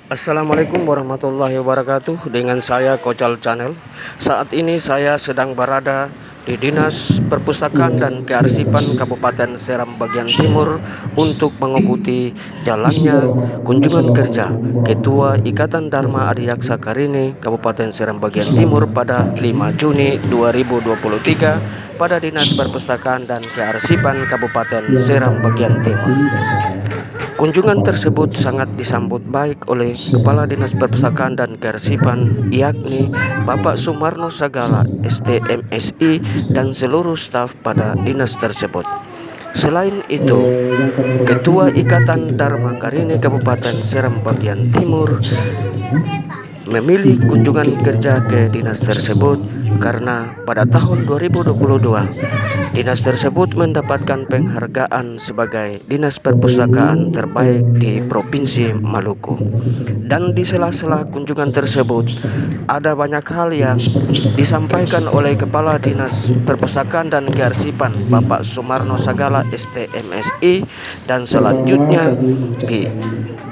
Assalamualaikum warahmatullahi wabarakatuh. Dengan saya Kocal Channel. Saat ini saya sedang berada di Dinas Perpustakaan dan Kearsipan Kabupaten Seram bagian Timur untuk mengikuti jalannya kunjungan kerja Ketua Ikatan Dharma Adiaksa Karini Kabupaten Seram bagian Timur pada 5 Juni 2023 pada Dinas Perpustakaan dan Kearsipan Kabupaten Seram bagian Timur. Kunjungan tersebut sangat disambut baik oleh Kepala Dinas Perpustakaan dan Kearsipan, yakni Bapak Sumarno Sagala, STMSI, dan seluruh staf pada dinas tersebut. Selain itu, Ketua Ikatan Dharma Karini Kabupaten Seram bagian Timur memilih kunjungan kerja ke dinas tersebut karena pada tahun 2022 dinas tersebut mendapatkan penghargaan sebagai dinas perpustakaan terbaik di Provinsi Maluku. Dan di sela-sela kunjungan tersebut ada banyak hal yang disampaikan oleh Kepala Dinas Perpustakaan dan Kearsipan Bapak Sumarno Sagala, STMSI, dan selanjutnya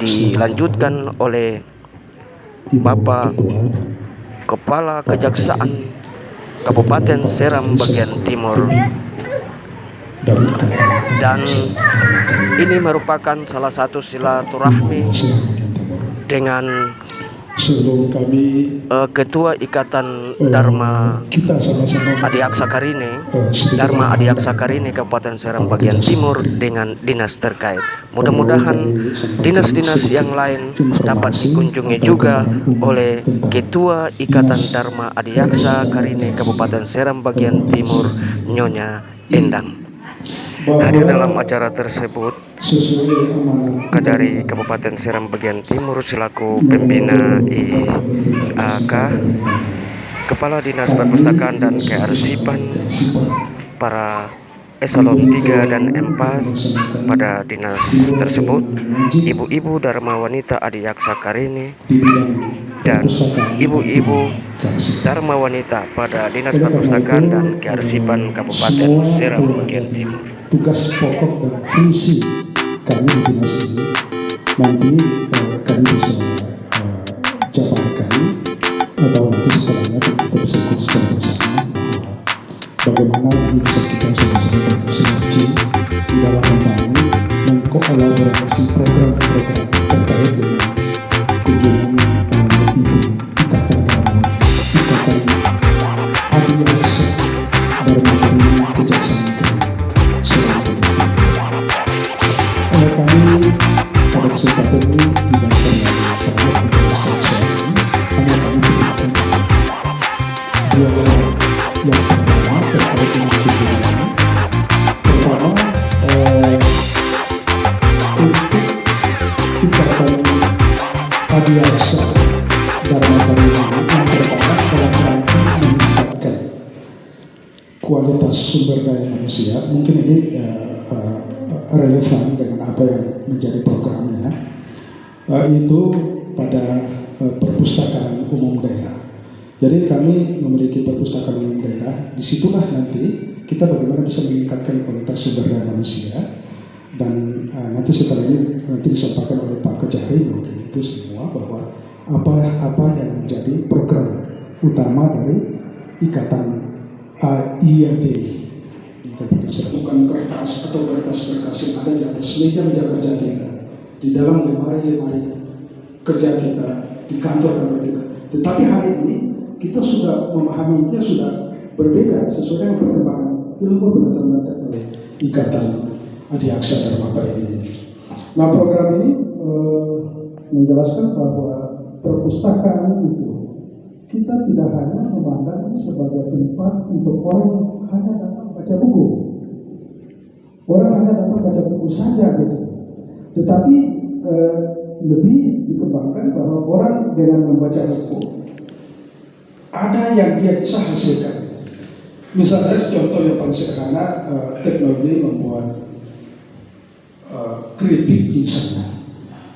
dilanjutkan oleh Bapak Kepala Kejaksaan Kabupaten Seram bagian Timur, dan ini merupakan salah satu silaturahmi dengan Ketua Ikatan Dharma Adiaksa Karini Kabupaten Seram bagian Timur dengan dinas terkait. Mudah-mudahan dinas-dinas yang lain dapat dikunjungi juga oleh Ketua Ikatan Dharma Adiaksa Karini Kabupaten Seram bagian Timur, Nyonya Endang. Hadir dalam acara tersebut Kajari Kabupaten Seram bagian Timur selaku pembina IAK, Kepala Dinas Perpustakaan dan Kearsipan, para eselon 3 dan 4 pada dinas tersebut, ibu-ibu Dharma Wanita Adiaksa Karini dan ibu-ibu Dharma Wanita pada Dinas Perpustakaan dan Kearsipan Kabupaten Seram bagian Timur. Tugas pokok dan fungsi kami di dinas ini nanti kami bisa jabarkan atau nanti setelahnya kita bisa ikut secara bersama bagaimana bisa kita sama-sama bersinergi di dalam membangun mengkolaborasi program-program terkait dengan kunjungan ibu ikatan Adiaksa Dharma Karini Kejaksaan kami pada kesempatan ini tidak akan hanya kami berikan dua yang pertama terkait dengan kunjungan. Pertama, untuk ikatan Adiaksa Dharma Karini yang pertama dalam rangka meningkatkan kualitas sumber daya manusia. Mungkin ini relevan dengan apa yang menjadi programnya, itu pada perpustakaan umum daerah. Jadi kami memiliki perpustakaan umum daerah. Disitulah nanti kita bagaimana bisa meningkatkan kualitas sumber daya manusia, dan nanti setelah ini nanti disampaikan oleh Pak Kejari mungkin itu semua bahwa apa yang menjadi program utama dari Ikatan IAD. Bukan kertas atau berkas-berkas yang ada di atas meja kerja kita, di dalam lemari-lemari kerja kita, di kantor kita. Tetapi hari ini kita sudah memahaminya sudah berbeda sesuai dengan perkembangan ilmu pengetahuan oleh Ikatan Adiaksa Dharma Karini. Nah, program ini menjelaskan bahwa perpustakaan itu kita tidak hanya memandang sebagai tempat untuk orang hanya datang baca buku. Orang hanya datang baca buku saja gitu. Tetapi lebih dikembangkan bahwa orang dengan membaca buku ada yang dia bisa hasilkan. Misalnya contoh yang paling sederhana, teknologi membuat keripik misalnya.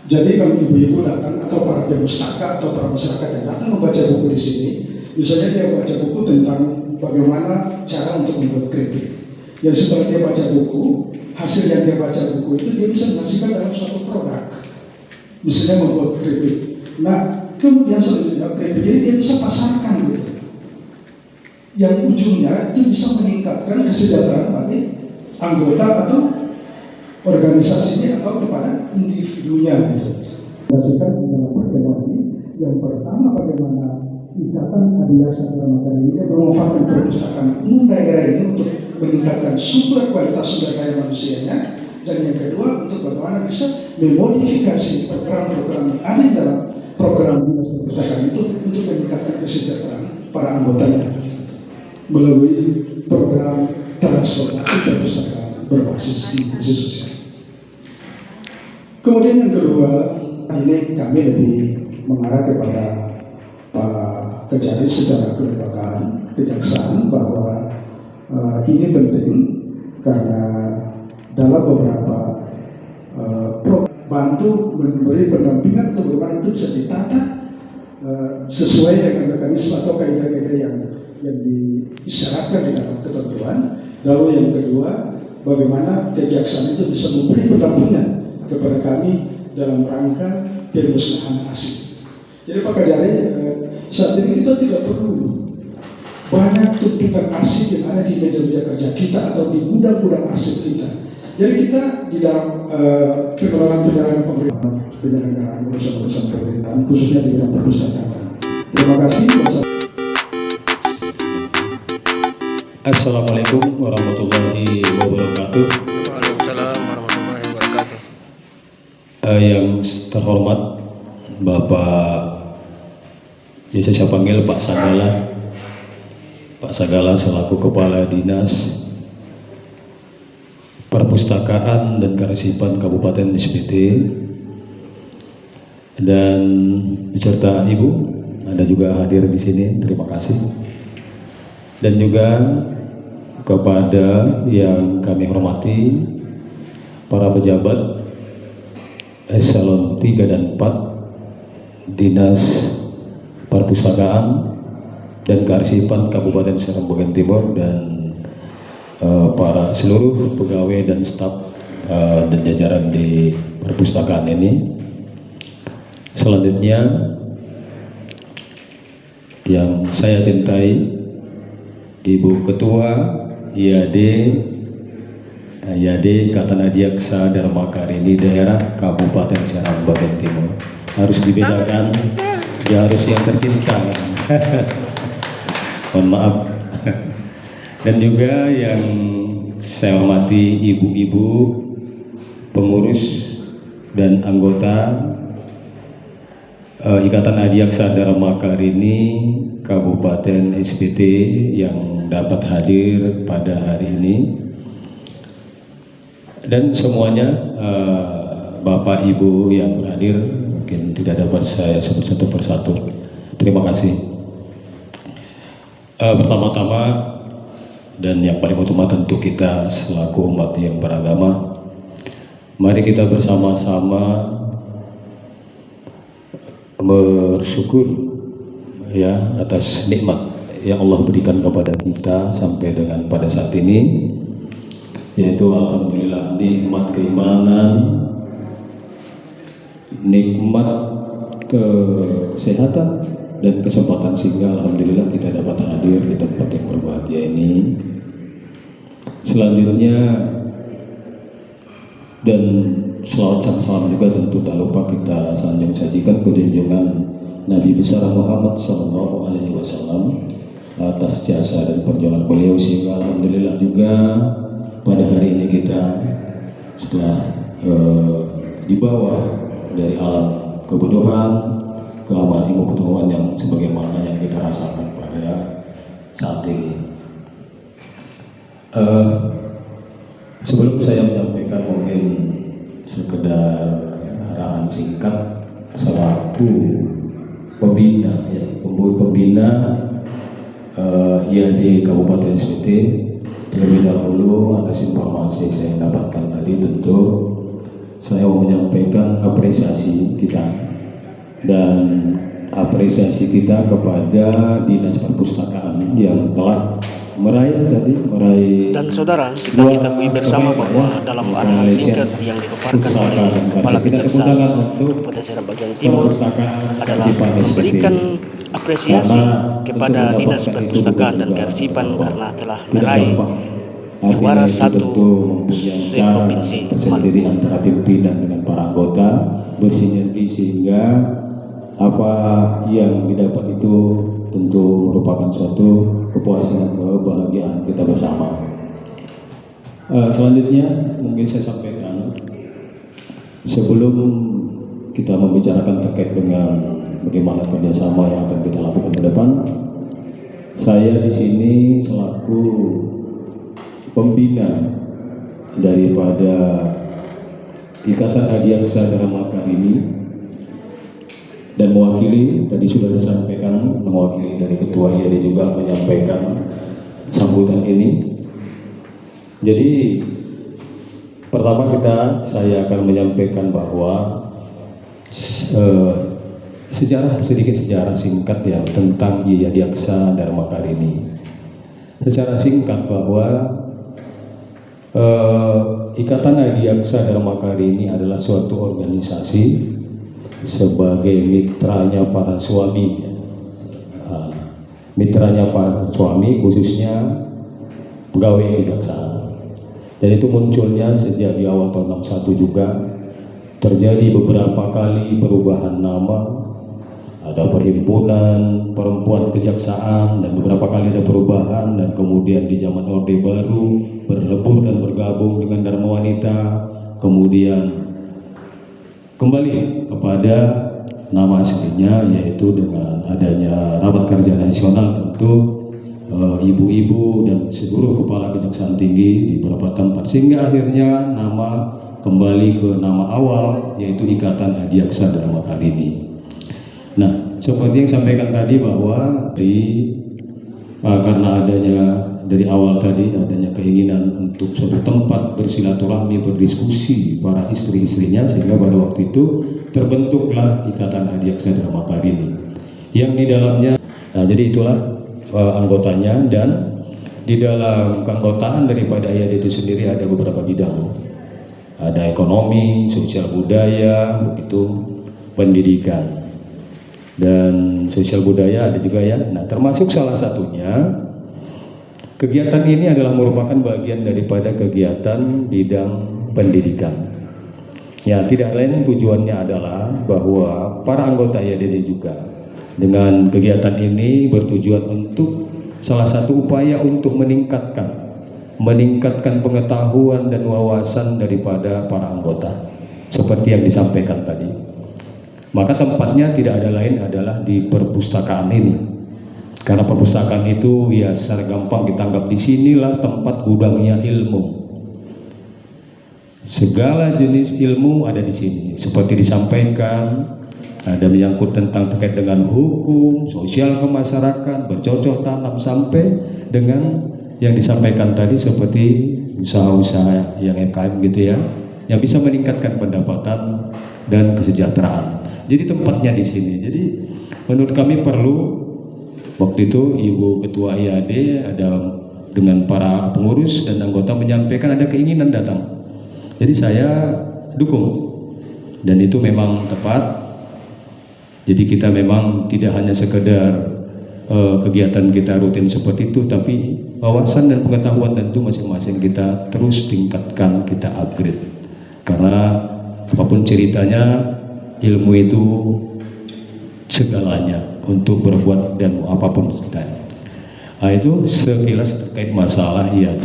Jadi kalau ibu-ibu datang atau para pemustaka atau para masyarakat yang datang membaca buku di sini, misalnya dia baca buku tentang bagaimana cara untuk membuat keripik. Jadi setelah dia baca buku, hasil yang dia baca buku itu dia bisa menghasilkan dalam suatu produk. Misalnya membuat keripik. Nah, kemudian selanjutnya jadi dia bisa pasarkan gitu. Yang ujungnya itu bisa meningkatkan kesejahteraan bagi anggota atau organisasinya atau kepada individunya gitu. Kasihkan di dalam pertemuan ini, yang pertama bagaimana Ikatan Adiaksa Dharma ini memanfaatkan perpustakaan umum daerah ini untuk meningkatkan sumber kualitas sumber daya manusianya, dan yang kedua untuk bagaimana bisa memodifikasi program-program yang ada di dalam program dinas perpustakaan itu untuk meningkatkan kesejahteraan para anggotanya melalui program transformasi perpustakaan berbasis inklusi sosial. Kemudian yang kedua, ini kami lebih mengarah kepada Pak Kejari secara kelembagaan kejaksaan bahwa ini penting karena dalam beberapa bantu memberi pendampingan untuk bagaimana itu bisa ditata sesuai dengan mekanisme atau kaidah-kaidah yang disyaratkan di dalam ketentuan. Lalu yang kedua, bagaimana kejaksaan itu bisa memberi pendampingan kepada kami dalam rangka permusyawaratan asli. Jadi Pak Kejari, saat ini kita tidak perlu banyak tumpukan arsip yang ada di meja-meja kerja kita atau di gudang-gudang arsip kita. Jadi kita di dalam pengelolaan penyelenggaraan urusan-urusan pemerintahan khususnya di bidang perpustakaan. Terima kasih. Assalamualaikum warahmatullahi wabarakatuh. Waalaikumsalam warahmatullahi wabarakatuh. Yang terhormat Bapak, biasa saya panggil Pak Sagala selaku Kepala Dinas Perpustakaan dan Kearsipan Kabupaten SPT, dan beserta Ibu, Anda juga hadir di sini, terima kasih. Dan juga kepada yang kami hormati para pejabat eselon 3 dan 4 Dinas Perpustakaan dan Kearsipan Kabupaten Seram Bagian Timur, dan para seluruh pegawai dan staf dan jajaran di perpustakaan ini. Selanjutnya yang saya cintai Ibu Ketua IAD Ikatan Adiaksa Dharma Karini Daerah Kabupaten Seram Bagian Timur. Harus dibedakan, dia harus yang tercinta. Mohon maaf. Dan juga yang saya hormati ibu-ibu pengurus dan anggota Ikatan Adiaksa Dharma Karini Kabupaten SPT yang dapat hadir pada hari ini, dan semuanya Bapak Ibu yang hadir, mungkin tidak dapat saya sebut satu persatu. Terima kasih. Pertama-tama dan yang paling utama tentu kita selaku umat yang beragama, mari kita bersama-sama bersyukur ya atas nikmat yang Allah berikan kepada kita sampai dengan pada saat ini, yaitu alhamdulillah nikmat keimanan, nikmat kesehatan dan kesempatan, sehingga alhamdulillah kita dapat hadir di tempat yang berbahagia ini. Selanjutnya dan selawat dan salam juga tentu tak lupa kita sanjung sajikan ke junjungan Nabi besar Muhammad SAW atas jasa dan perjuangan beliau, sehingga alhamdulillah juga pada hari ini kita setelah dibawa dari alam kebodohan ke alam ilmu pengetahuan yang sebagaimana yang kita rasakan pada saat ini. Sebelum saya menyampaikan mungkin sekedar arahan singkat selaku pembina IAD Kabupaten SPT, terlebih dahulu atas informasi saya dapatkan tadi, tentu saya mau menyampaikan apresiasi kita dan apresiasi kita kepada Dinas Perpustakaan yang telah meraih Dan saudara, kita ketahui bersama bahwa dalam arahan singkat yang dipaparkan oleh Kepala Kejaksaan Kabupaten Seram Bagian Timur adalah memberikan apresiasi kepada Dinas Perpustakaan dan Kearsipan karena telah meraih juara satu se-provinsi tersendiri Maluku. antara pimpinan dengan para anggota bersinergi sehingga apa yang didapat itu tentu merupakan suatu kepuasan dan kebahagiaan kita bersama. Selanjutnya mungkin saya sampaikan sebelum kita membicarakan terkait dengan bagaimana kerjasama yang akan kita lakukan ke depan, saya di sini selaku pembina daripada Ikatan Adiaksa Dharma Karini dan mewakili, tadi sudah disampaikan, mewakili dari Ketua IAD juga menyampaikan sambutan ini. Jadi pertama saya akan menyampaikan bahwa sedikit sejarah singkat ya tentang Adiaksa Dharma Karini. Secara singkat bahwa Ikatan Adiaksa Dharma Karini adalah suatu organisasi sebagai mitranya para suami, mitranya para suami khususnya pegawai kejaksaan. Dan itu munculnya sejak di awal tahun 61 juga. Terjadi beberapa kali perubahan nama, ada perhimpunan perempuan kejaksaan dan beberapa kali ada perubahan, dan kemudian di zaman Orde Baru berlebur dan bergabung dengan Dharma Wanita, kemudian kembali kepada nama aslinya yaitu dengan adanya Rapat Kerja Nasional. Tentu ibu-ibu dan seluruh kepala kejaksaan tinggi di beberapa tempat, sehingga akhirnya nama kembali ke nama awal yaitu Ikatan Adiaksa Dharma Karini. Nah, seperti yang sampaikan tadi bahwa karena adanya dari awal tadi adanya keinginan untuk suatu tempat bersilaturahmi, berdiskusi para istri-istrinya, sehingga pada waktu itu terbentuklah Ikatan Adiaksa Dharma Karini yang di dalamnya, nah jadi itulah anggotanya. Dan di dalam keanggotaan daripada IAD itu sendiri ada beberapa bidang, ada ekonomi, sosial budaya, begitu, pendidikan dan sosial budaya ada juga ya. Nah, termasuk salah satunya kegiatan ini adalah merupakan bagian daripada kegiatan bidang pendidikan. Ya, tidak lain tujuannya adalah bahwa para anggota IADD juga dengan kegiatan ini bertujuan untuk salah satu upaya untuk meningkatkan pengetahuan dan wawasan daripada para anggota seperti yang disampaikan tadi. Maka tempatnya tidak ada lain adalah di perpustakaan ini. Karena perpustakaan itu ya secara gampang kita anggap di sinilah tempat gudangnya ilmu. Segala jenis ilmu ada di sini. Seperti disampaikan, ada menyangkut tentang terkait dengan hukum, sosial kemasyarakatan, bercocok tanam, sampai dengan yang disampaikan tadi seperti usaha-usaha yang UMKM gitu ya, yang bisa meningkatkan pendapatan dan kesejahteraan. Jadi tempatnya di sini. Jadi menurut kami perlu, waktu itu Ibu Ketua IAD ada dengan para pengurus dan anggota menyampaikan ada keinginan datang. Jadi saya dukung dan itu memang tepat. Jadi kita memang tidak hanya sekedar kegiatan kita rutin seperti itu, tapi wawasan dan pengetahuan tentu masing-masing kita terus tingkatkan, kita upgrade. Karena apapun ceritanya, ilmu itu segalanya untuk berbuat dan apapun ceritanya. Nah, itu sekilas terkait masalah IAD.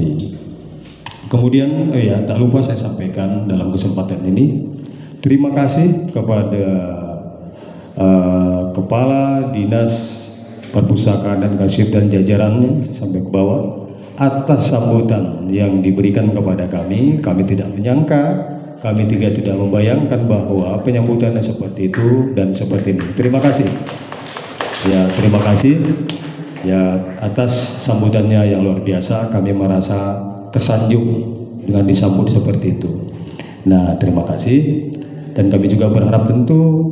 Kemudian ya tak lupa saya sampaikan dalam kesempatan ini, terima kasih kepada Kepala Dinas Perpustakaan dan Arsip dan jajarannya sampai ke bawah atas sambutan yang diberikan kepada kami. Kami tidak menyangka, kami tidak membayangkan bahwa penyambutannya seperti itu dan seperti ini. Terima kasih. Ya, terima kasih. Ya, atas sambutannya yang luar biasa, kami merasa tersanjung dengan disambut seperti itu. Nah, terima kasih. Dan kami juga berharap tentu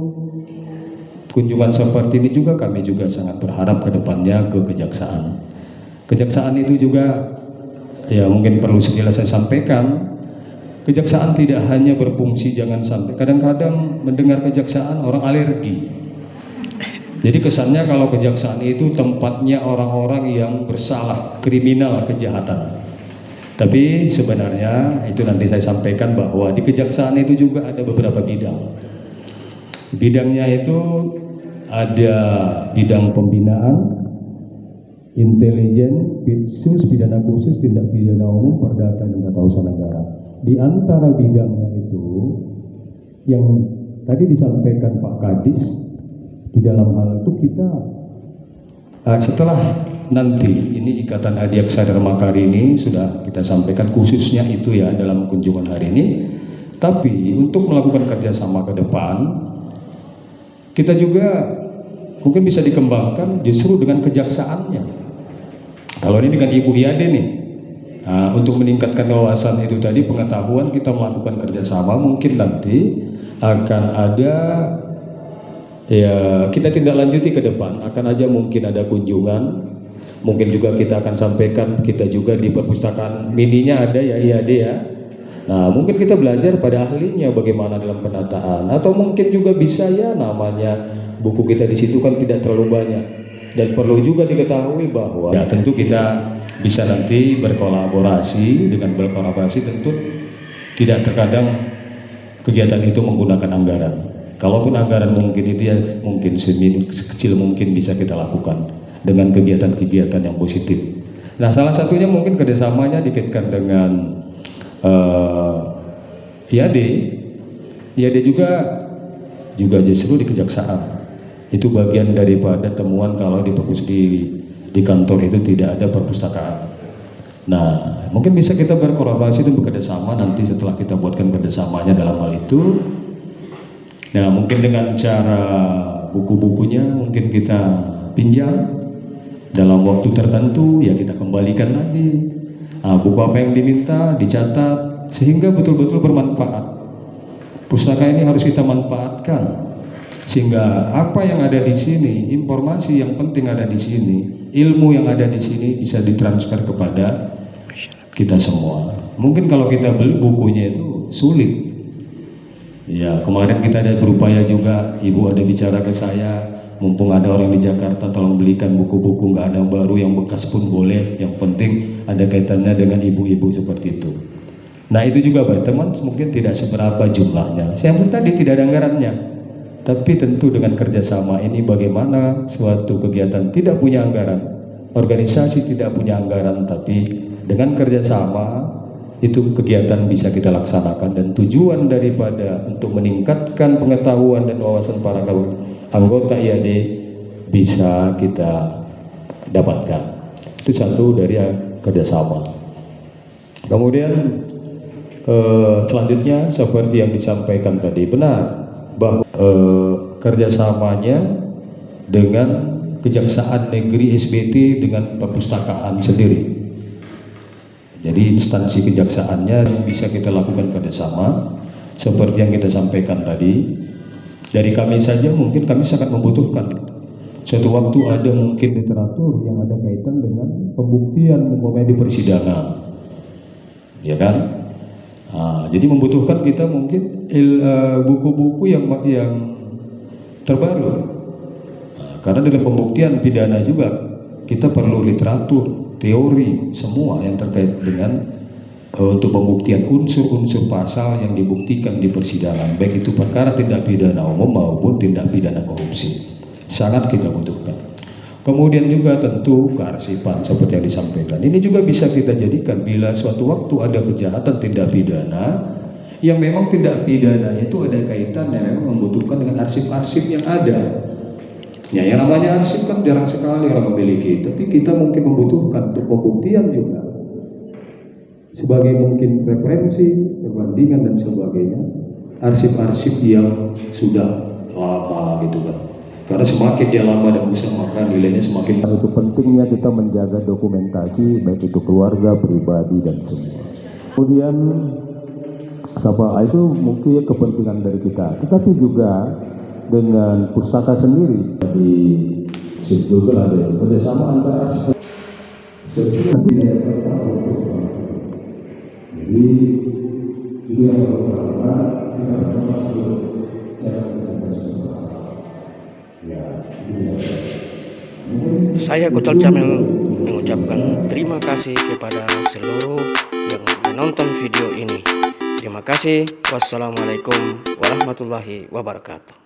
kunjungan seperti ini juga kami juga sangat berharap ke depannya ke kejaksaan. Kejaksaan itu juga, ya mungkin perlu sekilas saya sampaikan, kejaksaan tidak hanya berfungsi, jangan sampai kadang-kadang mendengar kejaksaan orang alergi. Jadi kesannya kalau kejaksaan itu tempatnya orang-orang yang bersalah, kriminal, kejahatan. Tapi sebenarnya itu nanti saya sampaikan bahwa di kejaksaan itu juga ada beberapa bidang. Bidangnya itu ada bidang pembinaan, intelijen, pidana khusus, tindak pidana umum, perdata dan tata usaha negara. Di antara bidangnya itu yang tadi disampaikan Pak Kadis, di dalam hal itu kita setelah nanti ini Ikatan Adiaksa Dharma Karini sudah kita sampaikan khususnya itu ya dalam kunjungan hari ini. Tapi untuk melakukan kerjasama ke depan, kita juga mungkin bisa dikembangkan justru dengan kejaksaannya. Kalau ini dengan Ibu Iade nih, untuk meningkatkan wawasan itu tadi, pengetahuan, kita melakukan kerjasama, mungkin nanti akan ada, ya kita tindak lanjuti ke depan, akan aja mungkin ada kunjungan, mungkin juga kita akan sampaikan, kita juga di perpustakaan mininya ada ya IAD ya. Nah mungkin kita belajar pada ahlinya bagaimana dalam penataan, atau mungkin juga bisa ya namanya buku kita di situ kan tidak terlalu banyak. Dan perlu juga diketahui bahwa ya tentu kita bisa nanti berkolaborasi, dengan berkolaborasi tentu tidak terkadang kegiatan itu menggunakan anggaran. Kalaupun anggaran mungkin itu ya mungkin sekecil mungkin bisa kita lakukan dengan kegiatan-kegiatan yang positif. Nah salah satunya mungkin kerjasamanya dikaitkan dengan IAD. IAD juga justru di kejaksaan. Itu bagian daripada temuan kalau di kantor itu tidak ada perpustakaan. Nah, mungkin bisa kita berkolaborasi dan bekerjasama nanti setelah kita buatkan kerjasamanya dalam hal itu. Nah, mungkin dengan cara buku-bukunya mungkin kita pinjam dalam waktu tertentu, ya kita kembalikan lagi. Nah, buku apa yang diminta dicatat sehingga betul-betul bermanfaat. Pustaka ini harus kita manfaatkan. Sehingga apa yang ada di sini, informasi yang penting ada di sini, ilmu yang ada di sini bisa ditransfer kepada kita semua. Mungkin kalau kita beli bukunya itu sulit. Ya kemarin kita ada berupaya juga, Ibu ada bicara ke saya, mumpung ada orang di Jakarta, tolong belikan buku-buku, nggak ada yang baru, yang bekas pun boleh. Yang penting ada kaitannya dengan ibu-ibu seperti itu. Nah itu juga Pak teman, mungkin tidak seberapa jumlahnya. Yang penting tadi tidak ada anggarannya. Tapi tentu dengan kerjasama ini bagaimana suatu kegiatan tidak punya anggaran, organisasi tidak punya anggaran, tapi dengan kerjasama itu kegiatan bisa kita laksanakan, dan tujuan daripada untuk meningkatkan pengetahuan dan wawasan para anggota IAD bisa kita dapatkan. Itu satu dari kerjasama. Kemudian selanjutnya seperti yang disampaikan tadi, benar bahwa kerjasamanya dengan Kejaksaan Negeri SBT dengan perpustakaan sendiri. Jadi instansi kejaksaannya bisa kita lakukan kerjasama seperti yang kita sampaikan tadi. Dari kami saja mungkin kami sangat membutuhkan. Suatu waktu ada mungkin literatur yang ada kaitan dengan pembuktian umpamanya di persidangan, ya kan? Nah, jadi membutuhkan kita mungkin buku-buku yang terbaru. Nah, karena dalam pembuktian pidana juga kita perlu literatur, teori, semua yang terkait dengan untuk pembuktian unsur-unsur pasal yang dibuktikan di persidangan, baik itu perkara tindak pidana umum maupun tindak pidana korupsi. Sangat kita butuhkan. Kemudian juga tentu kearsipan seperti yang disampaikan. Ini juga bisa kita jadikan bila suatu waktu ada kejahatan tindak pidana yang memang tindak pidananya itu ada kaitan yang memang membutuhkan dengan arsip-arsip yang ada. Ya, yang namanya arsip kan jarang sekali orang memiliki, tapi kita mungkin membutuhkan untuk pembuktian juga. Sebagai mungkin referensi, perbandingan dan sebagainya, arsip-arsip yang sudah lama gitu kan. Karena semakin dia lama dan usaha maka nilainya semakin. Itu pentingnya kita menjaga dokumentasi baik itu keluarga, pribadi dan semua. Kemudian itu mungkin kepentingan dari kita, tetapi juga dengan pustaka sendiri di situ ada kerjasama antara Jadi itu yang pertama kita termasuk cara Saya Kocal Camel mengucapkan terima kasih kepada seluruh yang menonton video ini. Terima kasih. Wassalamualaikum warahmatullahi wabarakatuh.